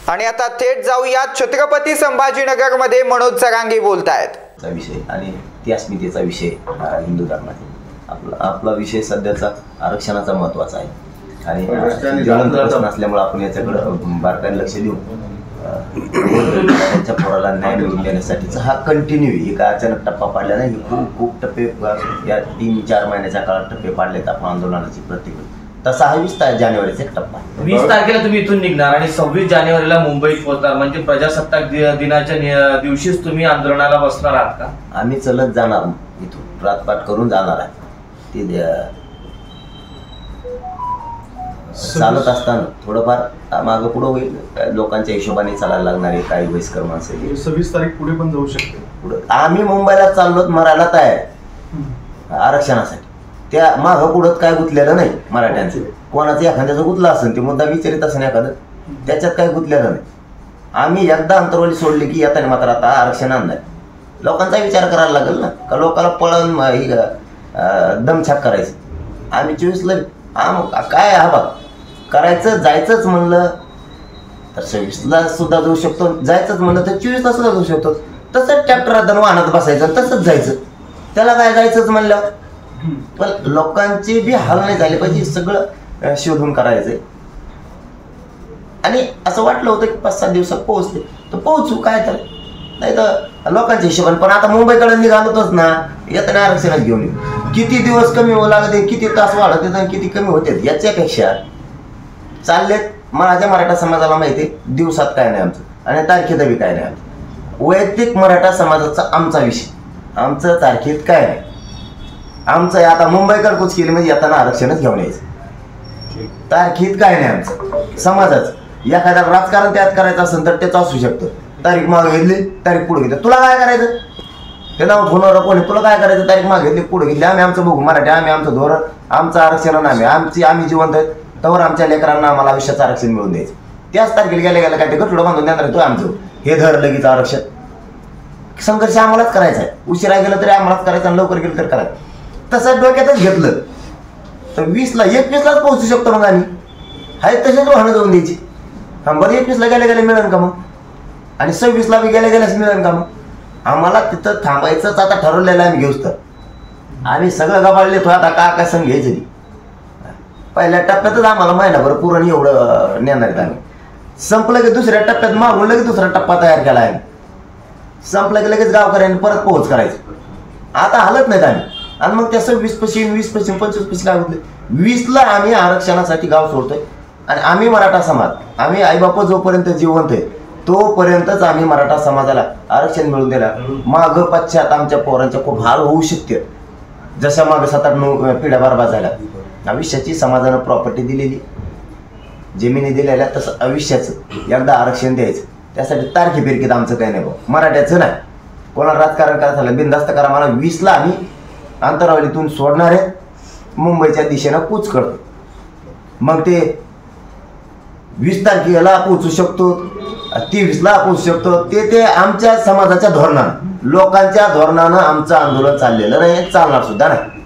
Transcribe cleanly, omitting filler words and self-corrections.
आणि आता थेट जाऊया छत्रपती संभाजीनगर मध्ये मनोज जरांगे बोलतायत विषय आणि ती अस्मितेचा विषय हिंदू धर्मातील आपला विषय सध्याचा आरक्षणाचा महत्त्वाचा आहे आणि ज्वलंत नसल्यामुळे आपण याच्याकडे बारकाईने लक्ष देऊन त्यांच्या पोराला न्याय मिळवून देण्यासाठीचा हा कंटिन्यू एका अचानक टप्पा पाडला नाही. खूप टप्पे या 3-4 महिन्याच्या काळात टप्पे पाडलेत आपण आंदोलनाची प्रत्येक. तसा हा 20 जानेवारीचा एक टप्पा आहे. 20 तारखेला तुम्ही इथून निघणार आणि 26 जानेवारीला मुंबईत पोहोचणार, म्हणजे प्रजासत्ताक दिनाच्या दिवशीच तुम्ही आंदोलनाला बसणार आहात का? आम्ही चलत जाणार, इथून रातपाट करून जाणार आहे. ते चालत असताना थोडंफार मागं पुढं होईल, लोकांच्या हिशोबाने चालायला लागणार आहे. काही वयस्कर माणसं 26 तारीख पुढे पण जाऊ शकते. पुढं आम्ही मुंबईला चाललोत मरायला तयार आरक्षणासाठी. त्या मागं पुढं काय गुंतलेलं नाही मराठ्यांचं. कोणाचं एखाद्याचं गुंतलं असेल ते मुद्दा विचारित असेल एखादं, त्याच्यात काही गुंतलेलं नाही. आम्ही एकदा अंतरवली सोडली की येताना मात्र आता आरक्षण आणणार. लोकांचा विचार करायला लागेल ना, का लोकांना पळून दमछाक करायचं. आम्ही 24ला काय हा बघ करायचं, जायचंच म्हणलं तर 26ला सुद्धा जाऊ शकतो, जायचंच म्हणलं तर 24ला सुद्धा जाऊ शकतो. तसंच ट्रॅक्टर वाहनात बसायचं, तसंच जायचं. त्याला काय जायचंच म्हणलं, पण लोकांचे बी हाल नाही झाले पाहिजे, सगळं शोधून करायचंय. आणि असं वाटलं होतं की 5-7 दिवसात पोहोचते तर पोहोचू, काय तर नाही तर लोकांच्या हिशोबाने. पण आता मुंबईकडे निघालोच ना, येताना आरक्षणात घेऊन येऊ. किती दिवस कमी होऊ लागते, किती तास वाढत येतात, किती कमी होते, याच्यापेक्षा चाललेत. माझ्या मराठा समाजाला माहिती आहे दिवसात काय नाही आमचं आणि तारखेत बी काय नाही आमचं. वैयक्तिक मराठा समाजाचा आमचा विषय, आमचं तारखेत काय नाही आमचं. आता मुंबईकर कुच केली म्हणजे येताना आरक्षणच घेऊन यायचं. तारखेत काय नाही आमचं समाजाचं. एखाद्या राजकारण त्यात करायचं असेल तर त्याचं असू शकतं. तारीख मागे घेतली, तारीख पुढे घेतली, तुला काय करायचं ते नाव होणार कोणी, तुला काय करायचं, तारीख मागे घेतली पुढे घेतली. आम्ही आमचं बघू मराठी, आम्ही आमचं धोरण, आमचं आरक्षण, आम्ही जिवंत आहेत तर आमच्या लेकरांना आम्हाला आयुष्याचं आरक्षण मिळवून द्यायचं. त्याच तारखेला गेल्या गेल्या काय ते गठुडं बांधून देणार तो आमचं हे धर लगेच आरक्षण. संघर्ष आम्हालाच करायचा आहे. उशिरा गेलं तरी आम्हालाच करायचं आणि लवकर गेलं तरी करायचं. तसं डोक्यातच घेतलं तर 20ला 21लाच पोहोचू शकतो. मग आम्ही हाय तसेच वाहनं जाऊन द्यायची. हा बरं 21ला गेल्या गेल्या मिळेल का मग, आणि 26ला बी गेल्या गेल्याच मिळेल का मग. आम्हाला तिथं थांबायचंच आता ठरवलेलं आम्ही घेऊच तर. आम्ही सगळं गबाळले तो आता काय संघ घ्यायचं ती. पहिल्या टप्प्यातच आम्हाला महिनाभर पुरण एवढं नेणार आहेत आम्ही. संपलं की दुसऱ्या टप्प्यात मागून लगेच दुसरा टप्पा तयार केला आहे. संपलं की लगेच गावकऱ्यांनी परत पोहोच करायचं. आता हालत नाहीत आम्ही. आणि मग त्या 26 पाशी 20 पाशी 25 पाशी काय होते, 20ला आम्ही आरक्षणासाठी गाव सोडतोय. आणि आम्ही मराठा समाज, आम्ही आईबाप जोपर्यंत जिवंत आहे तोपर्यंतच आम्ही मराठा समाजाला आरक्षण मिळवून दिला. मागं पश्चात आमच्या पोरांच्या खूप हाल होऊ शकते. जशा मागं 7-8 पिढ्या बरबाद झाल्या. आयुष्याची समाजानं प्रॉपर्टी दिलेली, जमिनी दिलेल्या, तसं आयुष्याचं एकदा आरक्षण द्यायचं. त्यासाठी तारखे फिरकीत आमचं काही नाही भाऊ, मराठ्याचं नाही. कोणाला राजकारण करायचं झालं बिनधास्त करा. मला 20ला आम्ही अंतरावलीतून सोडणार आहे, मुंबईच्या दिशेनं कूच करतो. मग ते 20 तारखेला पोहोचू शकतो, 23ला पोहोचू शकतो. ते आमच्या समाजाच्या धोरणानं, लोकांच्या धोरणानं आमचं आंदोलन चाललेलं नाही, चालणार सुद्धा नाही.